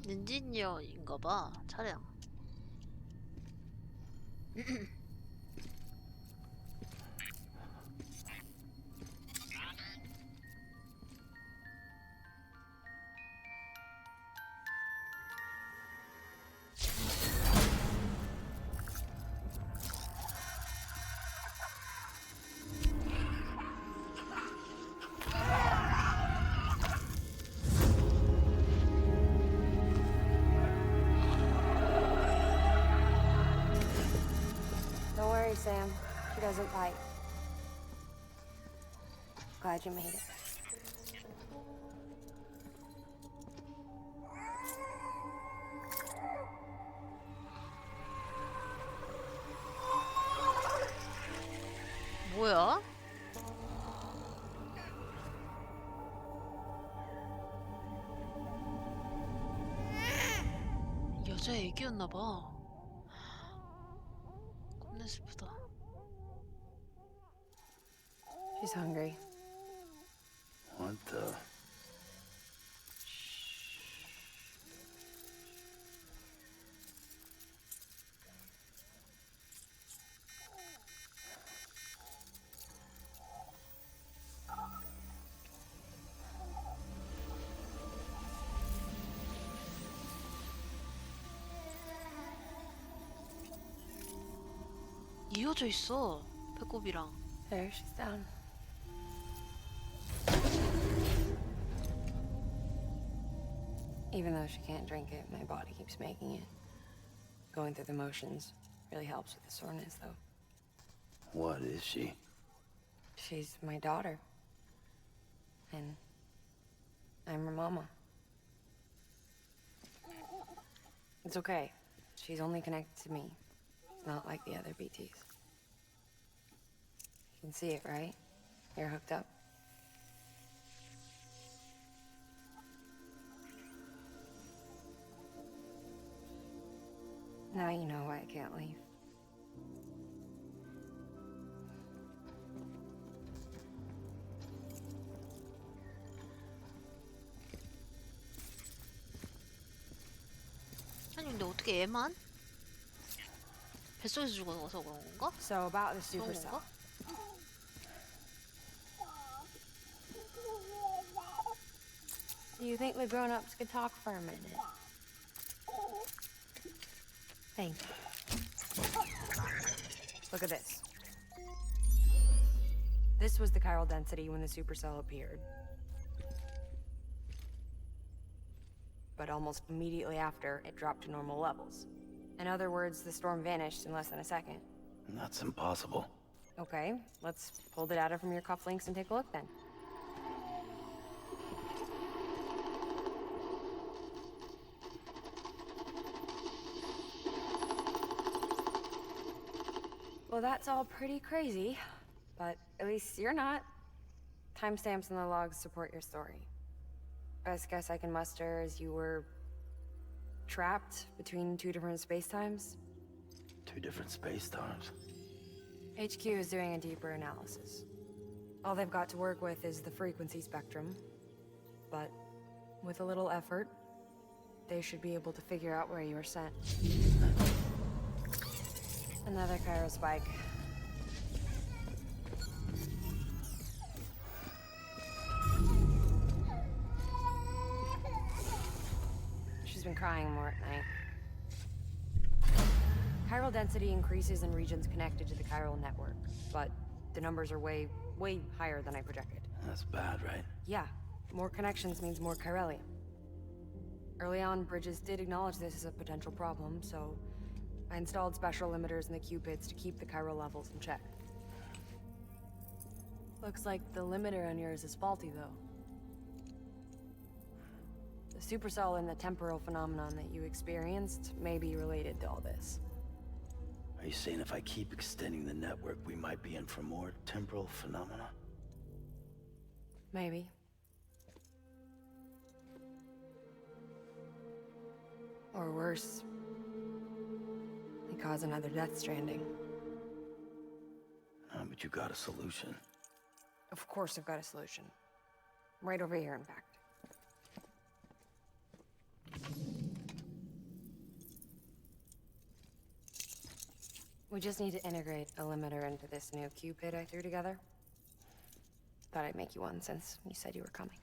엔지니어인가봐, 차량. Don't worry, Sam. She doesn't bite. Glad you made it. 뭐야? 여자 애기였나봐. 겁나 슬프다. She's hungry. What the? 이어져 있어, 배꼽이랑. There, she's down. Even though she can't drink it, my body keeps making it. Going through the motions really helps with the soreness, though. What is she? She's my daughter. And I'm her mama. It's okay. She's only connected to me. It's not like the other BTs. You can see it, right? You're hooked up. Now you know why I can't leave. 아니 근데 어떻게 애만? 뱃속에서 죽어서 그런 건가? So about the 그런 supercell. 건가? Do you think the grown-ups could talk for a minute? Thank you. Look at this. This was the chiral density when the supercell appeared. But almost immediately after, it dropped to normal levels. In other words, the storm vanished in less than a second. That's impossible. Okay, let's pull the data from your cufflinks and take a look then. Well, that's all pretty crazy, but at least you're not. Timestamps in the logs support your story. Best guess I can muster is you were trapped between two different spacetimes. Two different space-times. HQ is doing a deeper analysis. All they've got to work with is the frequency spectrum, but with a little effort, they should be able to figure out where you were sent. Another chiral spike. She's been crying more at night. Chiral density increases in regions connected to the chiral network, but the numbers are way higher than I projected. That's bad, right? Yeah, more connections means more chiralium. Early on, Bridges did acknowledge this as a potential problem, so I installed special limiters in the Q-pits to keep the chiral levels in check. Looks like the limiter on yours is faulty, though. The supercell and the temporal phenomenon that you experienced may be related to all this. Are you saying if I keep extending the network, we might be in for more temporal phenomena? Maybe. Or worse, they cause another death stranding. But you got a solution. Of course I've got a solution. Right over here, in fact. We just need to integrate a limiter into this new Q-pid I threw together. Thought I'd make you one since you said you were coming.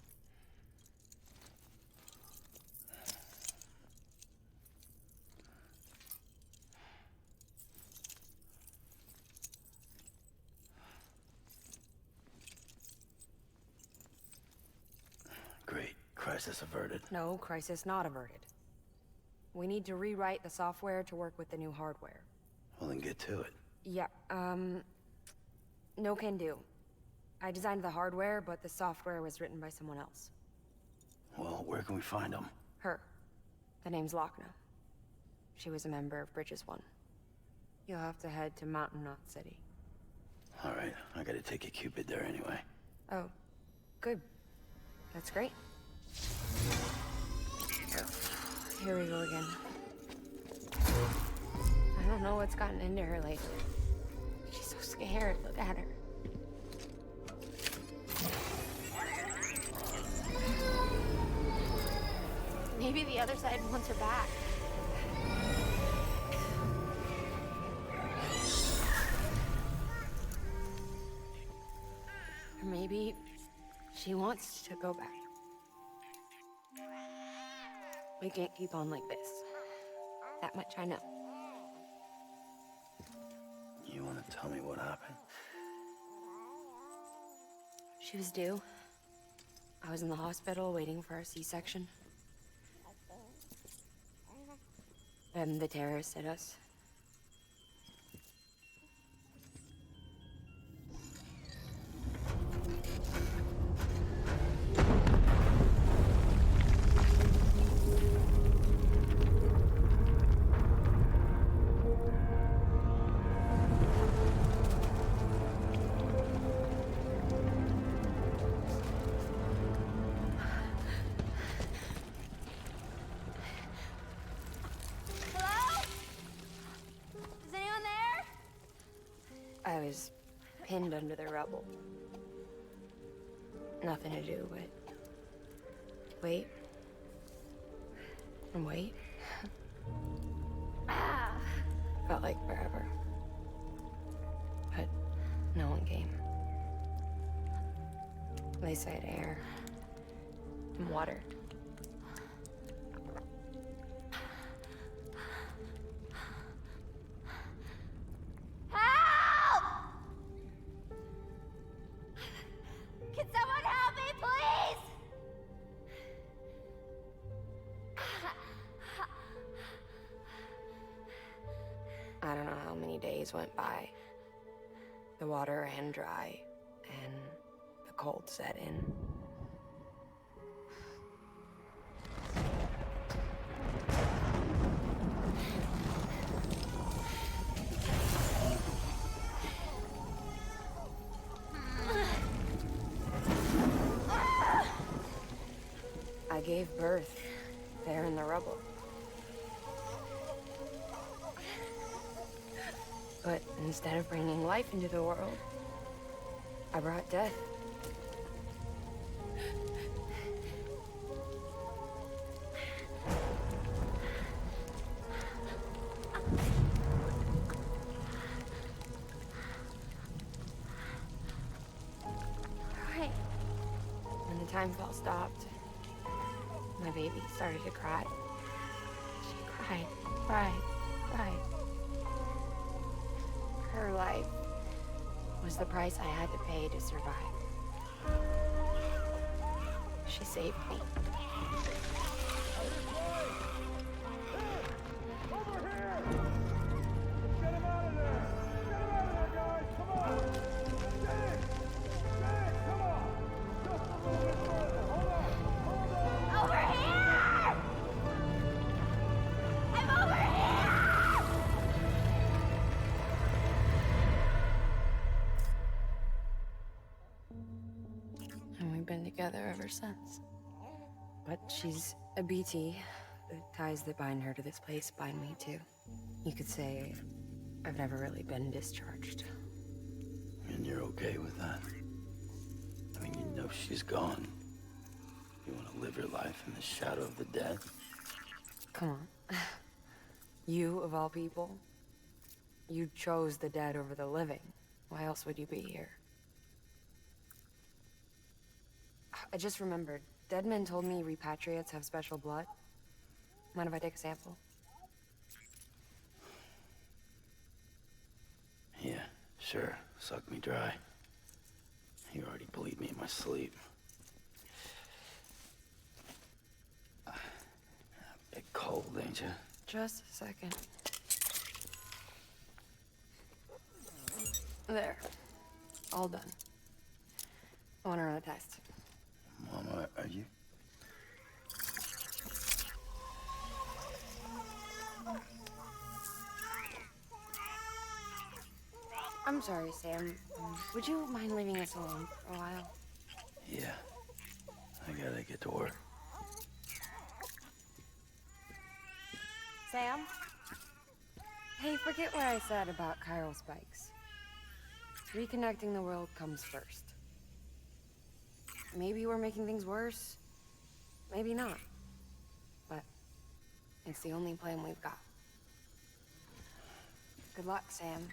Great. Crisis averted. No, crisis not averted. We need to rewrite the software to work with the new hardware. Well, then get to it. Yeah, no can do. I designed the hardware, but the software was written by someone else. Well, where can we find them? Her. The name's Lochna. She was a member of Bridges 1. You'll have to head to Mountain Knot City. All right, I gotta take a Cupid there anyway. Oh, good. That's great. Here we go again. I don't know what's gotten into her lately. She's so scared. Look at her. Maybe the other side wants her back. Or maybe she wants to go back. We can't keep on like this. That much I know. You wanna tell me what happened? She was due. I was in the hospital waiting for our C-section. Then the terrorists hit us. I was pinned under the rubble. Nothing to do but wait and wait. Felt like forever. But no one came. They said air and water. I don't know how many days went by. The water ran dry, and the cold set in. I gave birth there in the rubble. But instead of bringing life into the world, I brought death. Right. When the time fell stopped, my baby started to cry. She cried, cried, cried. Her life was the price I had to pay to survive. She saved me. Over here! Get him out of there! Get him out of there, guys! Come on! Get it! Get it! Come on! Just a little bit further. Hold on! Hold on! Over here! I'm over here! And we've been together ever since. But she's a BT. The ties that bind her to this place bind me too. You could say I've never really been discharged. And you're okay with that? I mean, you know she's gone. You want to live your life in the shadow of the dead? Come on. You, of all people. You chose the dead over the living. Why else would you be here? I just remembered. Dead men told me repatriates have special blood. Mind if I take a sample? Yeah, sure. Suck me dry. You already bleed me in my sleep. Bit cold, ain't you? Just a second. There. All done. I want to run a test. Mama, are you? I'm sorry, Sam. Would you mind leaving us alone for a while? Yeah. I gotta get to work. Sam? Hey, forget what I said about chiral spikes. Reconnecting the world comes first. Maybe we're making things worse. Maybe not. But it's the only plan we've got. Good luck, Sam.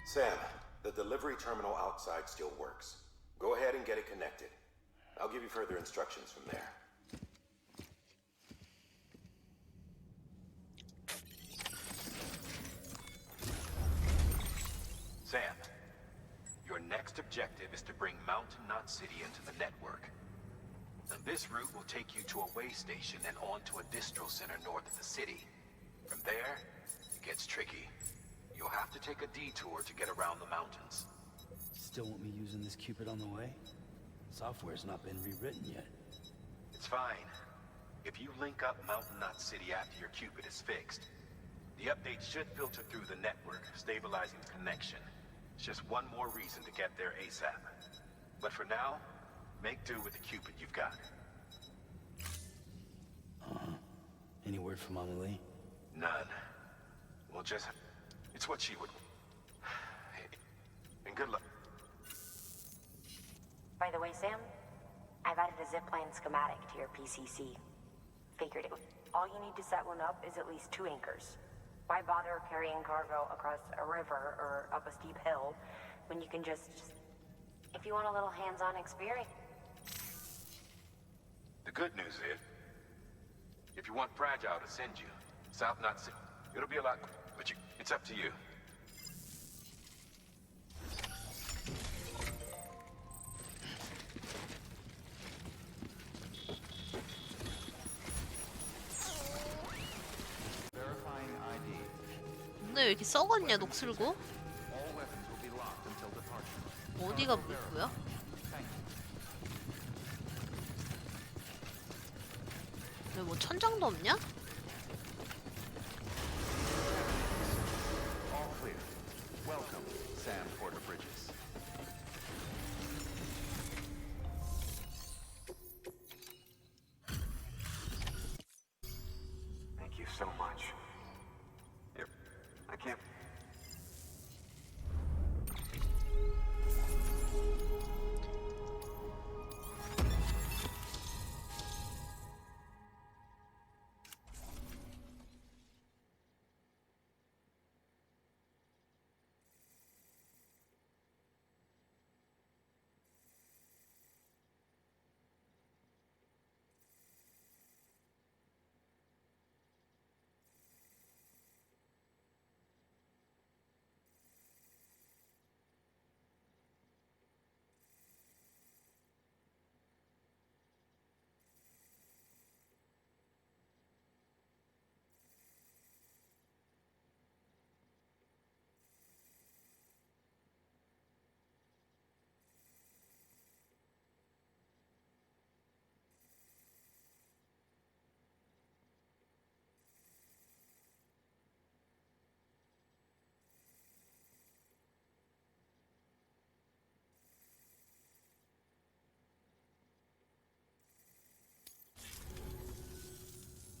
Sam, the delivery terminal outside still works. Go ahead and get it connected. I'll give you further instructions from there. Sam, your next objective is to bring Mountain Knot City into the network. And this route will take you to a way station and on to a distro center north of the city. From there, it gets tricky. You'll have to take a detour to get around the mountains. Still want me using this Cupid on the way? Software's not been rewritten yet. It's fine. If you link up Mountain Knot City after your Cupid is fixed, the update should filter through the network, stabilizing the connection. It's just one more reason to get there ASAP. But for now, make do with the Cupid you've got. Any word from Mama Lee? None. We'll just... It's what she would... And good luck. By the way, Sam, I've added a zipline schematic to your PCC. Figured it. All you need to set one up is at least 2 anchors. Why bother carrying cargo across a river or up a steep hill when you can just... If you want a little hands-on experience... The good news is, if you want Fragile to send you, South Knot City, it'll be a lot, but it's up to you. 근데 왜 이렇게 썩었냐 녹슬고? 어디가 물고야? 왜 뭐 천장도 없냐? All clear. Welcome, Sam Porter Bridges. Thank you so much. I can't...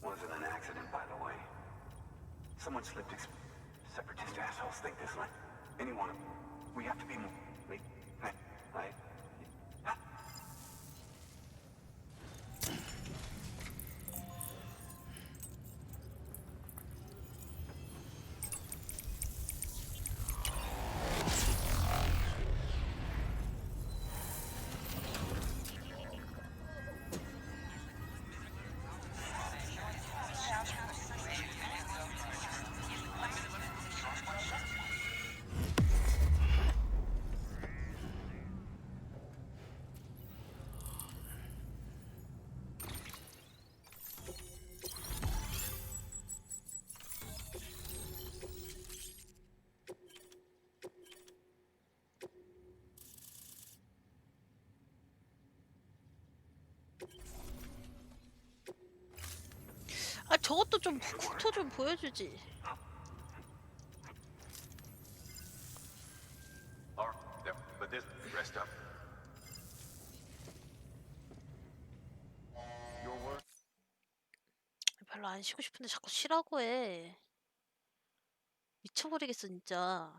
Wasn't an accident, by the way. Someone slipped. Separatist assholes think this like anyone. We have to be more. I. 아 저것도 좀 국토 좀 보여주지. All right, there, but this rest up. Your work. 별로 안 쉬고 싶은데 자꾸 쉬라고 해. 미쳐버리겠어 진짜.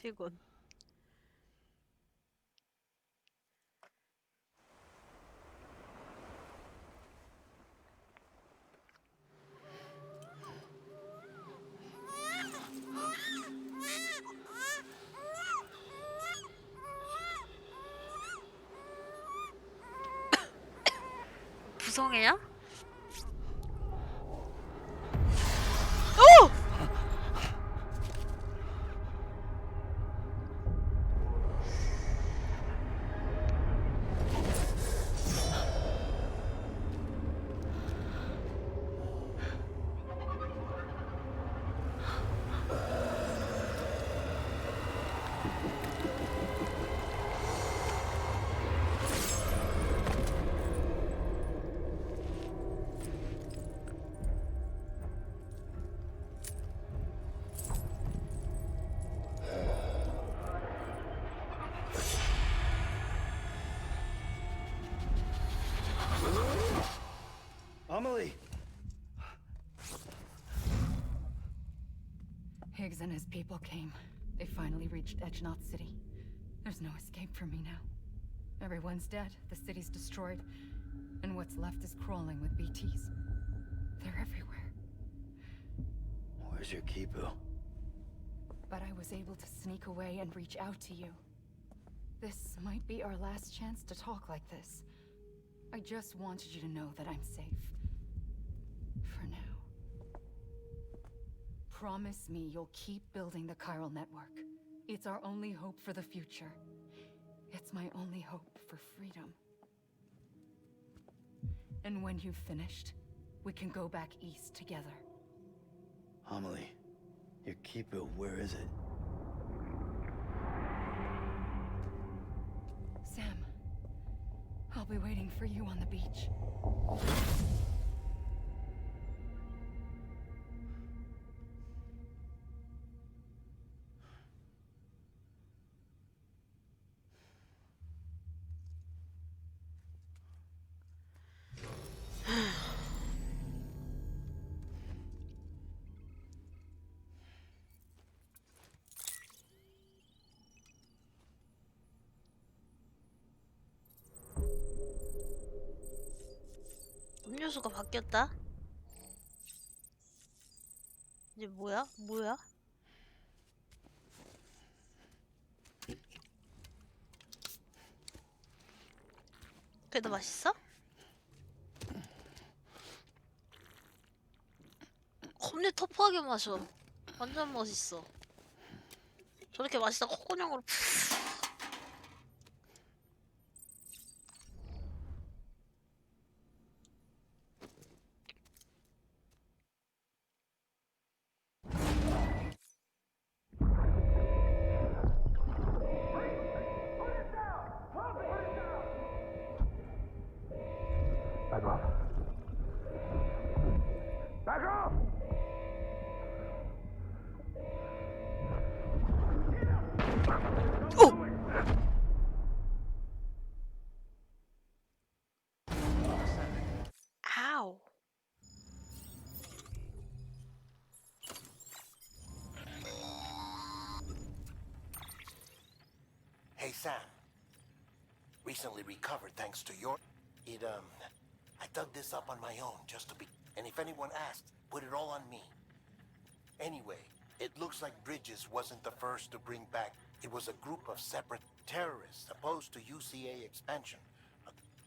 피곤. 구성애야? 오! Amelie! Higgs and his people came. They finally reached Edgenot City. There's no escape for me now. Everyone's dead, the city's destroyed, and what's left is crawling with BTs. They're everywhere. Where's your Kipu? But I was able to sneak away and reach out to you. This might be our last chance to talk like this. I just wanted you to know that I'm safe. For now. Promise me you'll keep building the chiral network. It's our only hope for the future. It's my only hope for freedom. And when you've finished, we can go back east together. Amelie, your Kipu, where is it? Sam, I'll be waiting for you on the beach. 음료수가 바뀌었다. 이제 뭐야? 그래도 맛있어? 겁내 터프하게 마셔. 완전 멋있어. 저렇게 마시다가 콧구녕으로 푹. Back off. Back off! Sam. Recently recovered thanks to your... I dug this up on my own just to be... And if anyone asks, put it all on me. Anyway, it looks like Bridges wasn't the first to bring back... It was a group of separate terrorists opposed to UCA expansion.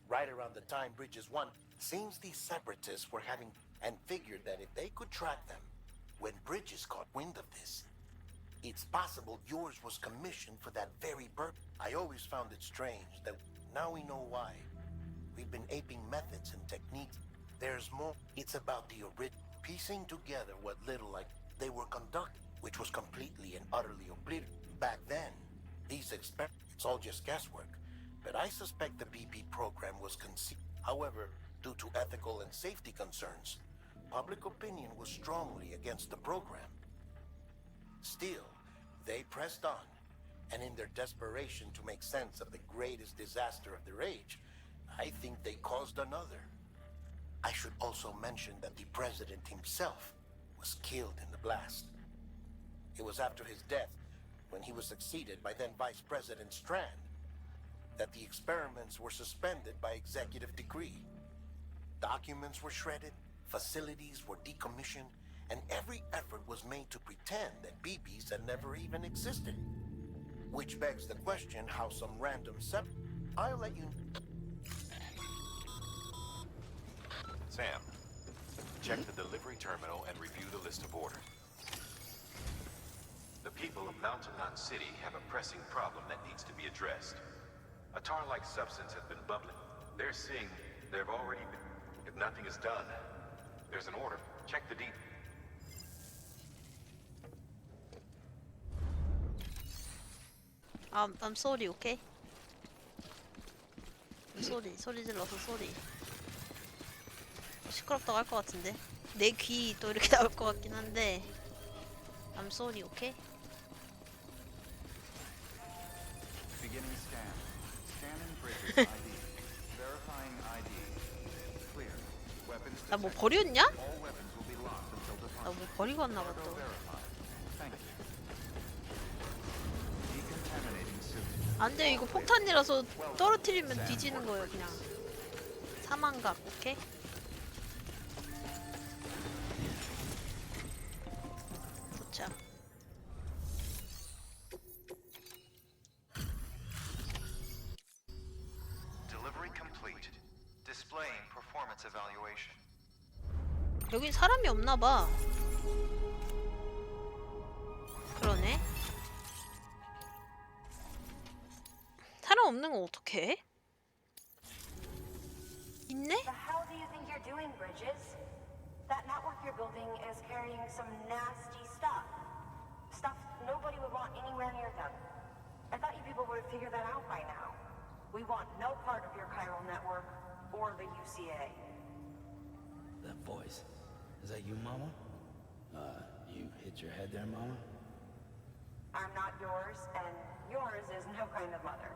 Right around the time Bridges won, seems these separatists were having... And figured that if they could track them, when Bridges caught wind of this, it's possible yours was commissioned for that very purpose. I always found it strange that now we know why. We've been aping methods and techniques. There's more. It's about the original. Piecing together what little they were conducting, which was completely and utterly obliterated. Back then, these experiments, it's all just guesswork. But I suspect the BP program was conceived. However, due to ethical and safety concerns, public opinion was strongly against the program. Still, they pressed on, and in their desperation to make sense of the greatest disaster of their age, I think they caused another. I should also mention that the president himself was killed in the blast. It was after his death, when he was succeeded by then Vice President Strand, that the experiments were suspended by executive decree. Documents were shredded, facilities were decommissioned, and every effort was made to pretend that BBs had never even existed. Which begs the question how some random I'll let you... Sam, check the delivery terminal and review the list of orders. The people of Mountain Knot City have a pressing problem that needs to be addressed. A tar-like substance has been bubbling. They're seeing there have already been... If nothing is done, there's an order. Check the deep... I'm sorry, okay? 소리 질러서 소리. 시끄럽다고 할 것 같은데. 내 귀 또 이렇게 나올 것 같긴 한데. I'm sorry, okay? Beginning scan. Scanning Bridges ID. Verifying ID. Clear. Weapons 나 뭐 detected. 버렸냐? All weapons will be locked until 나 departure. 뭐 버리고 왔나 봐 Cargo 또. verified. Thank you. Decontaminating suit. 안 돼, 이거 폭탄이라서 떨어뜨리면 뒤지는 거예요, 그냥. 사망각, 오케이? 도착. Delivery complete. Displaying performance evaluation. 여긴 사람이 없나 봐. 그러네. 사람 없는 거 어떡해? 있네? The hell do you think you're doing, Bridges? That network you're building is carrying some nasty stuff. Stuff nobody would want anywhere near them. I thought you people would have figured that out by now. We want no part of your chiral network or the UCA. That voice. Is that you, Mama? You hit your head there, Mama? I'm not yours, and yours is no kind of mother.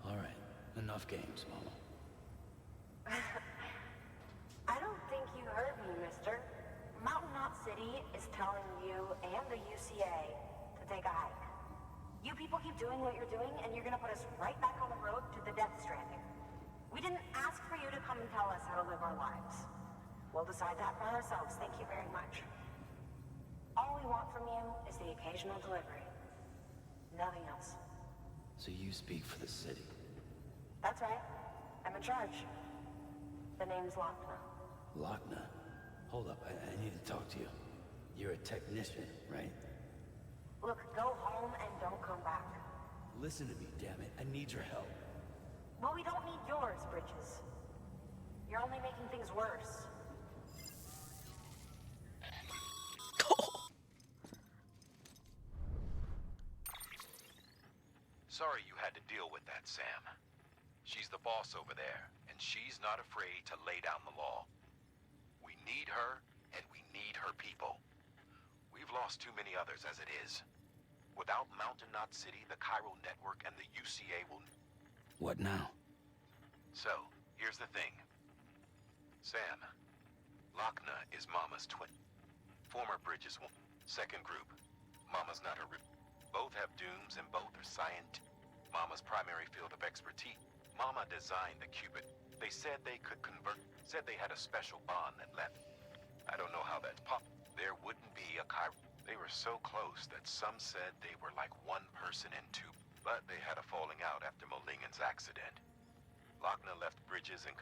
All right. Enough games, Mama. I don't think you heard me, mister. Mountain Knot City is telling you and the UCA to take a hike. You people keep doing what you're doing, and you're gonna put us right back on the road to the Death-Stranding. We didn't ask for you to come and tell us how to live our lives. We'll decide that for ourselves, thank you very much. All we want from you is the occasional delivery. Nothing else. So you speak for the city. That's right. I'm in charge. The name's Lochner. Lochner? Hold up, I need to talk to you. You're a technician, right? Look, go home and don't come back. Listen to me, damn it. I need your help. Well, we don't need yours, Bridges. You're only making things worse. Sorry you had to deal with that, Sam. She's the boss over there, and she's not afraid to lay down the law. We need her, and we need her people. We've lost too many others as it is. Without Mountain Knot City, the chiral network, and the UCA will... What now? So, here's the thing. Sam, Lochner is Mama's twin. Former Bridges second group. Mama's not her root. Both have dooms, and both are scientists. Mama's primary field of expertise. Mama designed the Cupid. They said they could convert. Said they had a special bond that left. I don't know how that's There wouldn't be a They were so close that some said they were like one person in two. But they had a falling out after Molingen's accident. Lochner left Bridges and...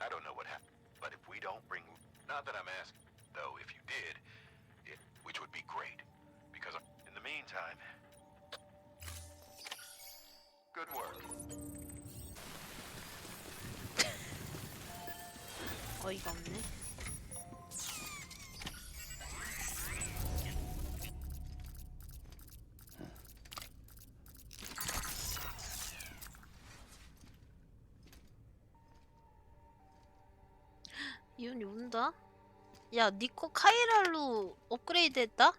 I don't know what happened. But if we don't bring... Not that I'm asking, though, if you did, which would be great. Because in the meantime... Good work. 어이가 없네. 이윤이 운다? 야, 니코 카이랄로 업그레이드 했다?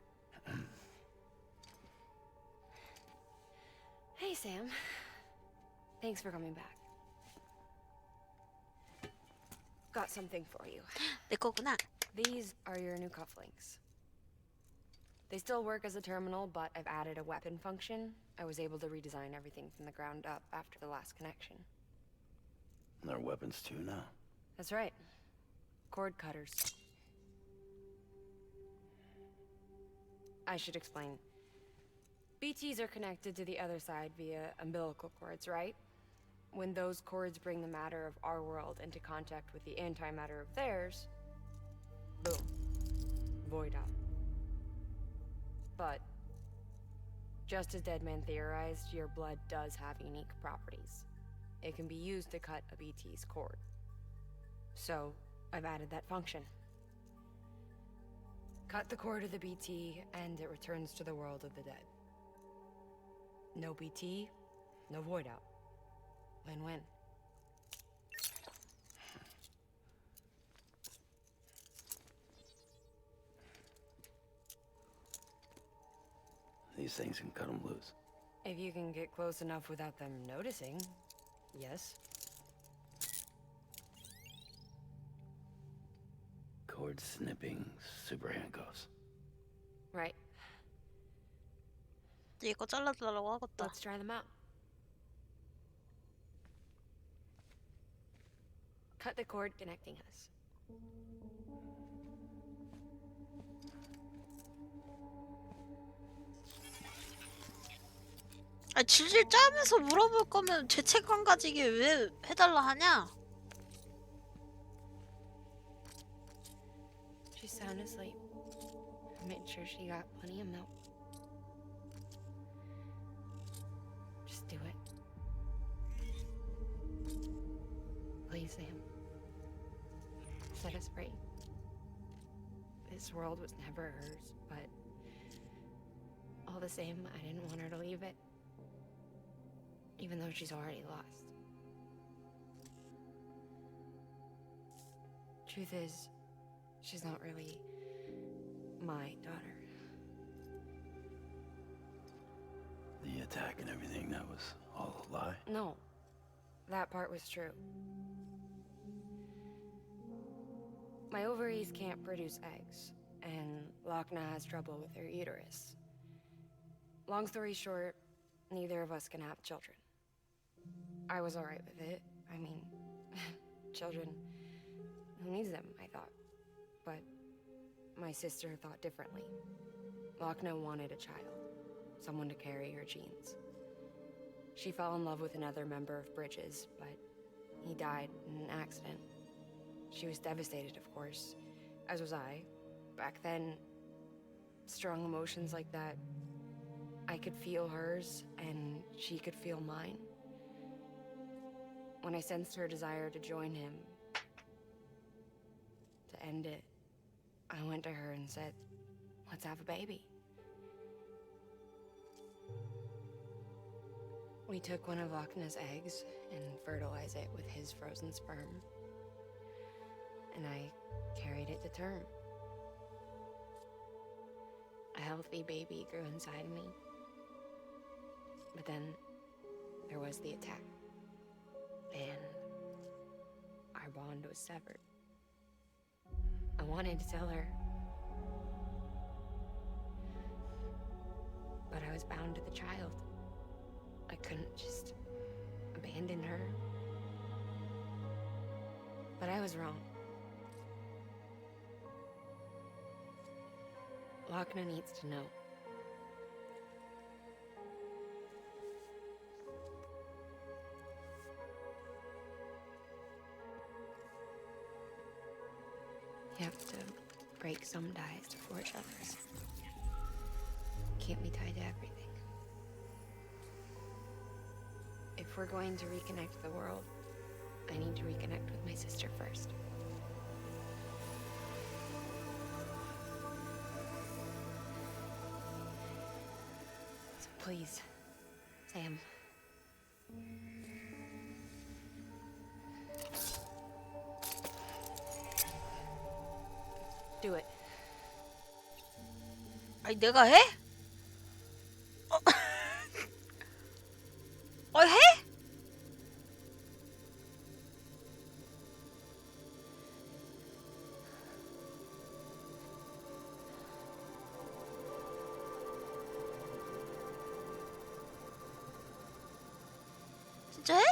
Hey, Sam. Thanks for coming back. Got something for you. 내 거구나. These are your new cufflinks. They still work as a terminal, but I've added a weapon function. I was able to redesign everything from the ground up after the last connection. And they're weapons too now. That's right. Cord cutters. I should explain. BTs are connected to the other side via umbilical cords, right? When those cords bring the matter of our world into contact with the antimatter of theirs, boom, void out. But, just as Deadman theorized, your blood does have unique properties. It can be used to cut a BT's cord. So, I've added that function. Cut the cord of the BT, and it returns to the world of the dead. No BT, no void out. Win-win. These things can cut them loose. If you can get close enough without them noticing, yes. Cord snipping, super handcuffs. Right. 이거 잘라달라고 하겠다. Let's try them out. Cut the cord connecting us. 아, 질질 짜면서 물어볼 거면 죄책감 가지게 왜 해달라 하냐? She's sound asleep. I made sure she got plenty of milk. Just do it. Please, Sam. Set us free. This world was never hers, but all the same, I didn't want her to leave it. Even though she's already lost. Truth is, she's not really my daughter. The attack and everything, that was all a lie? No, that part was true. My ovaries can't produce eggs, and Lochna has trouble with her uterus. Long story short, neither of us can have children. I was alright with it. I mean, children, who needs them, I thought. But my sister thought differently. Lochna wanted a child, someone to carry her genes. She fell in love with another member of Bridges, but he died in an accident. She was devastated, of course, as was I. Back then, strong emotions like that, I could feel hers, and she could feel mine. When I sensed her desire to join him, to end it, I went to her and said, let's have a baby. We took one of Lochna's eggs and fertilized it with his frozen sperm. And I carried it to term. A healthy baby grew inside me. But then there was the attack. And our bond was severed. I wanted to tell her, but I was bound to the child. I couldn't just abandon her. But I was wrong. Lochner needs to know. You have to break some ties to forge others. Can't be tied to everything. If we're going to reconnect the world, I need to reconnect with my sister first. So please, Sam. Do it. 아니 내가 해? 해? 진짜 해?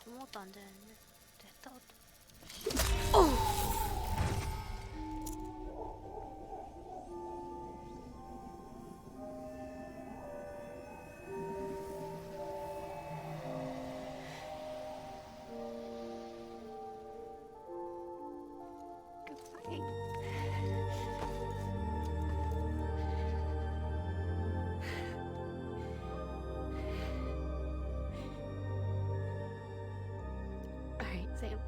아무것도 안 되는데 됐다. Alright, Sam.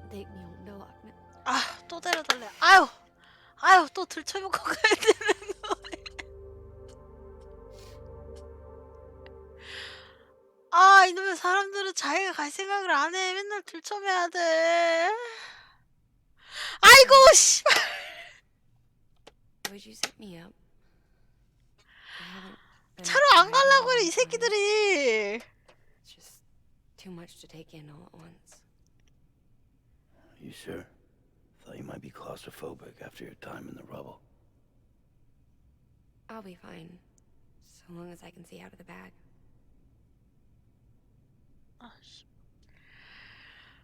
Take me home to Lochner. 아, 또 데려달래. 아유, 또 들쳐먹고 가야 되는 거야. 아, 이놈의 사람들은 자기가 갈 생각을 안 해. 맨날 들쳐매야 돼. 아이고, 씨발. Would you set me up? I haven't been 차로 안 outside in a 가려고 그래, 이 long time. 새끼들이. It's just too much to take in all at once. You sure? Thought you might be claustrophobic after your time in the rubble. I'll be fine, so long as I can see out of the bag. 아, 씨.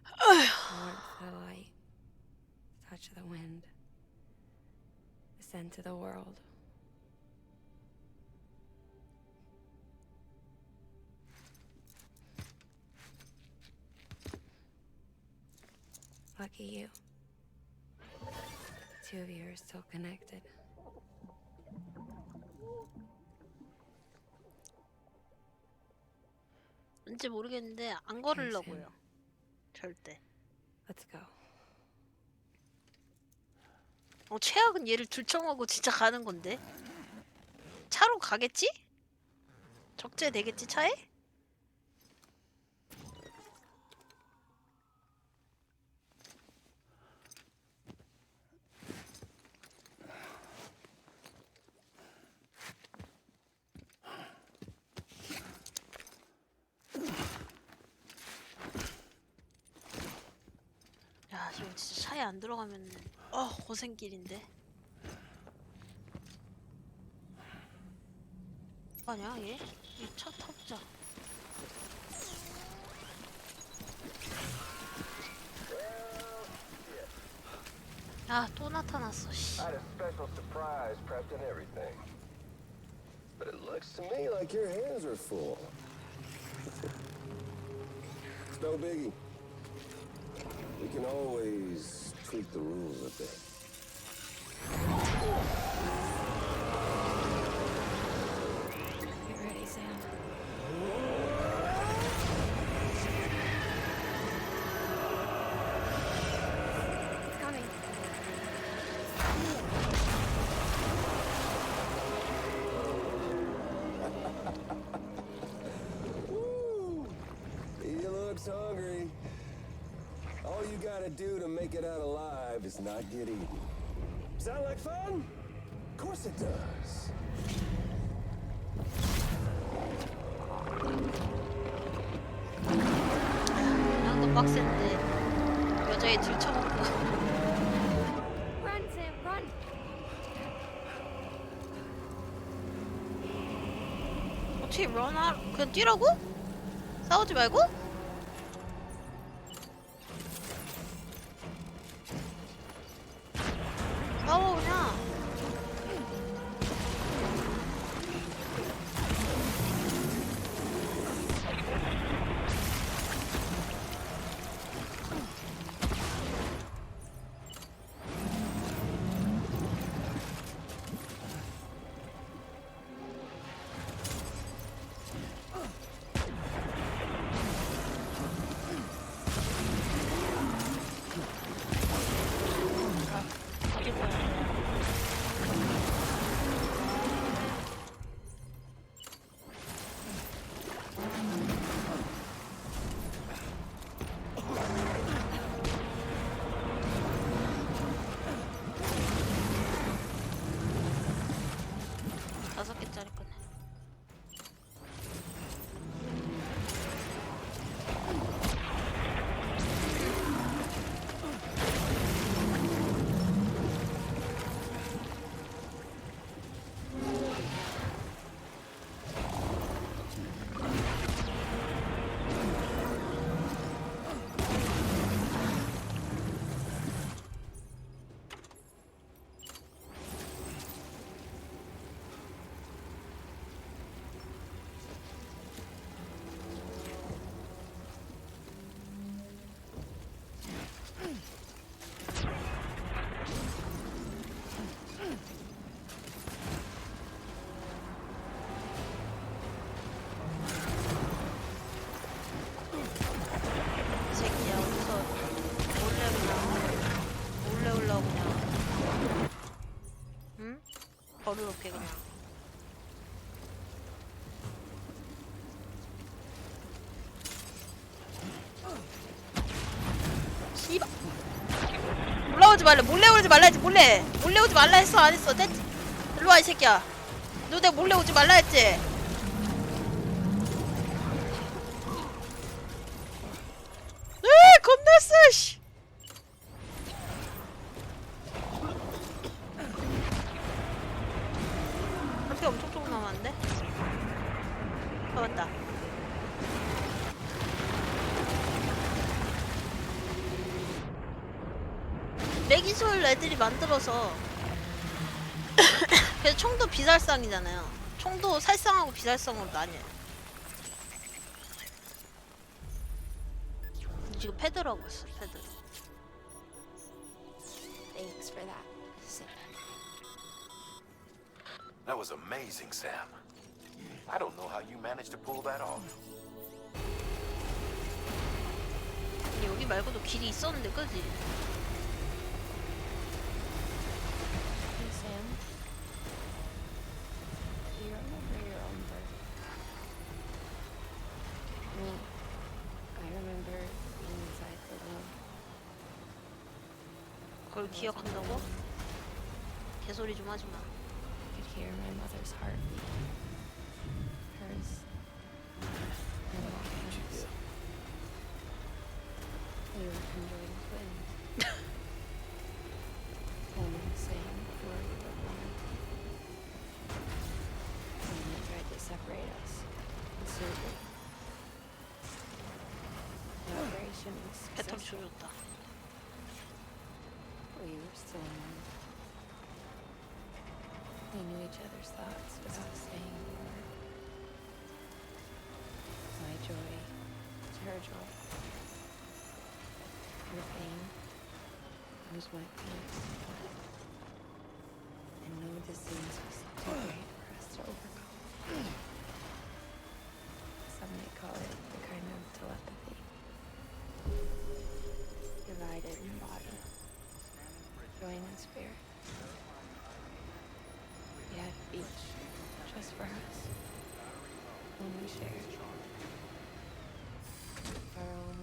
The warmth of the light, the touch of the wind, the scent of the world. Lucky you. The two of you are still connected. 왠지 모르겠는데 안 걸으려고요. 절대. Let's go. 최악은 얘를 들쳐먹고 진짜 가는 건데. 차로 가겠지? 적재 되겠지 차에? 야, 이거 진짜 차에 안 들어가면 고생길인데. 아니야, 얘? 이 차 타보자. 아, 또 나타났어, 씨. I had a special surprise prepped and everything. But it looks to me like your hands are full. It's no biggie. We can always tweak the rules a bit. Get ready, Sam. It's coming. Woo! He looks hungry. All you gotta do to make it out alive is not get eaten. Sound like fun? Of course it does. 그냥도 빡센데 여자애 들쳐먹고. Run, Sam, run! 어떻게 런하 그냥 뛰라고? 싸우지 말고? 싸워 그냥. 다섯 개짜리 거네. 이 새끼야 어디서 몰래 올라오고 그냥. 응? 버릇없게 그냥. 씨발. 올라오지 말래. 몰래 오지 말라 했지. 몰래 오지 말라 했어. 안 했어. 됐지. 일로 와 이 새끼야. 너 내가 몰래 오지 말라 했지. 겁나 쎄. 씨. 한피 엄청 조금 남았는데? 아 맞다. 내기술 애들이 만들어서 그래서 총도 비살상이잖아요. 총도 살상하고 비살상으로 나뉘어요. 지금 패드라고 했어. 패드. Thanks for that. That was amazing, Sam. I don't know how you managed to pull that off. 근데 여기 말고도 길이 있었는데, 그지? Hey, Sam. Do you remember your own birth? Me. I remember being inside the womb. 그걸 기억한다고? 개소리 좀 하지 마. I could hear my mother's heartbeat. Hers. And mine. We were conjoined twins. Only the same before we were born. And they tried to separate us. In surgery. The operation was 패턴 successful. 줄였다. We were still one. We knew each other's thoughts without saying a word. My joy was her joy. Her pain was my pain. And no disease was too great for us to overcome. Some may call it the kind of telepathy. Divided in body, joined in spirit. We had each just for us. When we shared our own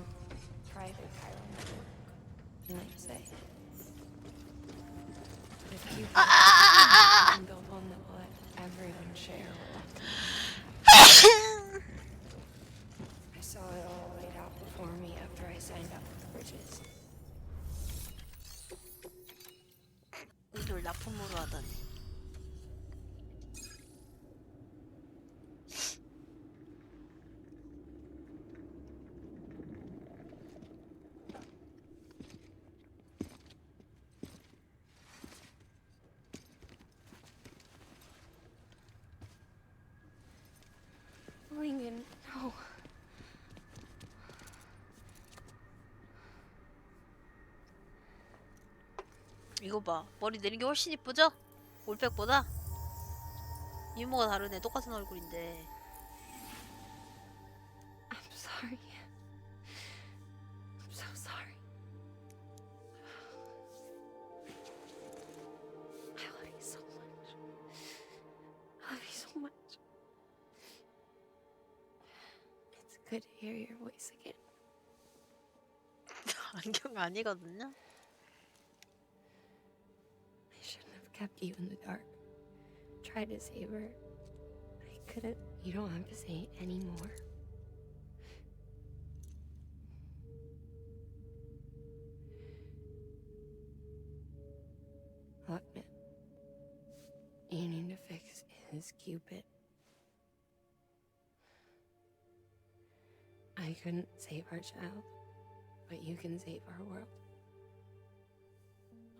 private chiral network. And like you say, if you can build one that will let everyone share what I saw it all laid out before me after I signed up with Bridges. 이걸 납품으로 하다니. Lincoln, no. 이거 봐. 머리 내린 게 훨씬 이쁘죠? 올백보다? 유머가 다르네. 똑같은 얼굴인데. I'm sorry. I'm so sorry. I love you so much. I love you so much. It's good to hear your voice again. 안경 아니거든요? I shouldn't have kept you in the dark. Tried to save her. I couldn't. You don't have to say it anymore. Look, man. You need to fix his Cupid. I couldn't save our child, but you can save our world.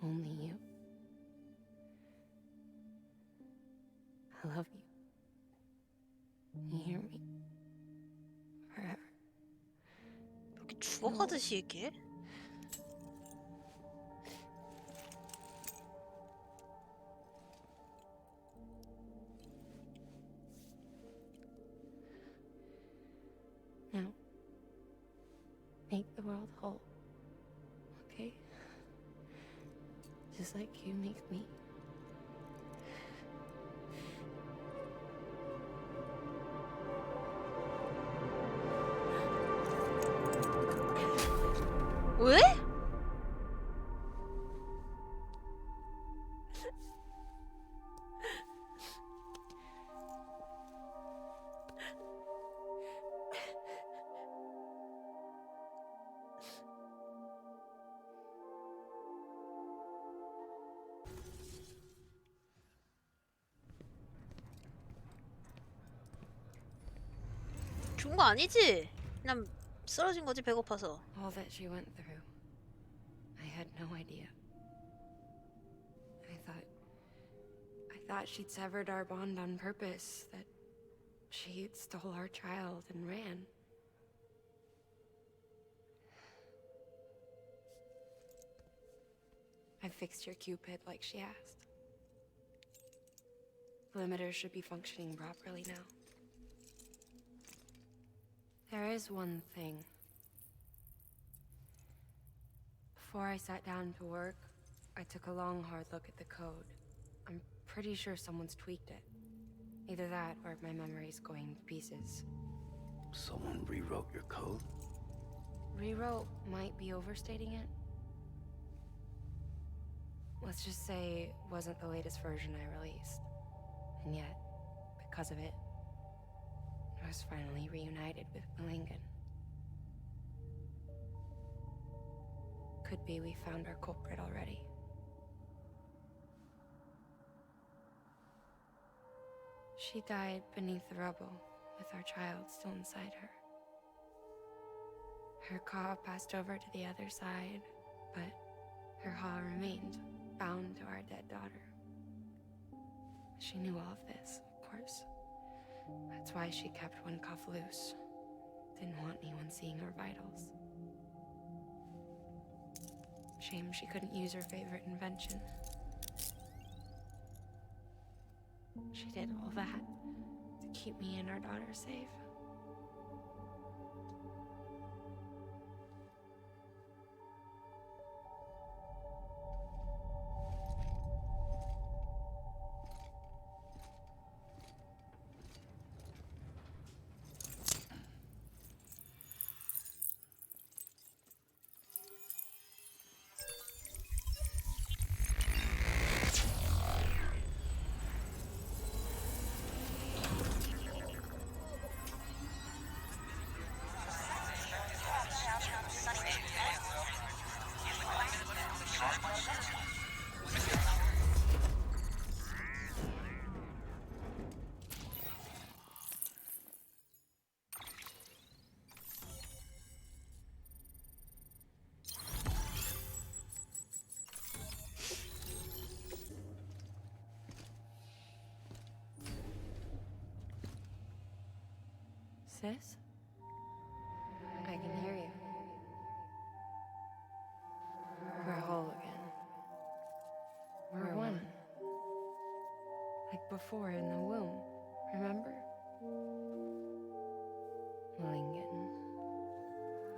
Only you. I love you. You hear me? Forever. 이렇게 죽어가듯이 얘기해? Now, make the world whole. Okay? Just like you make me. 왜? 죽은 거 아니지? 그냥 쓰러진 거지, 배고파서. All that she went through. I had no idea. I thought she'd severed our bond on purpose, that she stole our child and ran. I fixed your Cupid like she asked. The limiter should be functioning properly now. There is one thing. Before I sat down to work, I took a long, hard look at the code. I'm pretty sure someone's tweaked it. Either that, or my memory's going to pieces. Someone rewrote your code? Rewrote might be overstating it. Let's just say it wasn't the latest version I released. And yet, because of it, I was finally reunited with Lincoln. Could be we found our culprit already. She died beneath the rubble, with our child still inside her. Her caw passed over to the other side, but her haw remained, bound to our dead daughter. She knew all of this, of course. That's why she kept one cuff loose. Didn't want anyone seeing her vitals. Shame she couldn't use her favorite invention. She did all that to keep me and our daughter safe. Sis? I can hear you. We're whole again. We're one. Like before in the womb, remember? Lingen.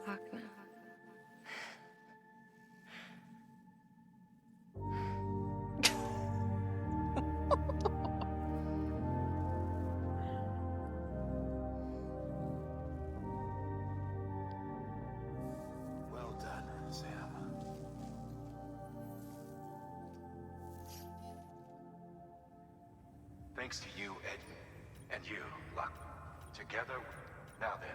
Hakna. Well done, Sam. Thanks to you, Ed, and you, Locke. Together, now then,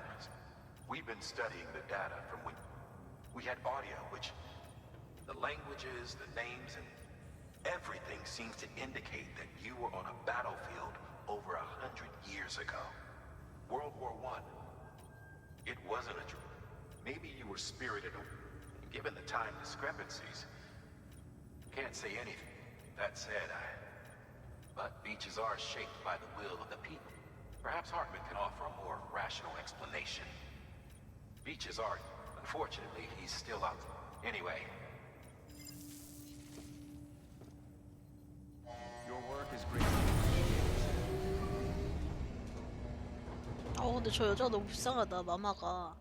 we've been studying the data from when we had audio, which the languages, the names, and everything seems to indicate that you were on a battlefield over 100 years ago. World War I. It wasn't a dream. Maybe you were spirited away. Given the time discrepancies, can't say anything. That said, but beaches are shaped by the will of the people. Perhaps Hartman can offer a more rational explanation. Beaches are, unfortunately, he's still out. Anyway. Your work is great. 근데 저 여자 너무 불쌍하다, 마마가.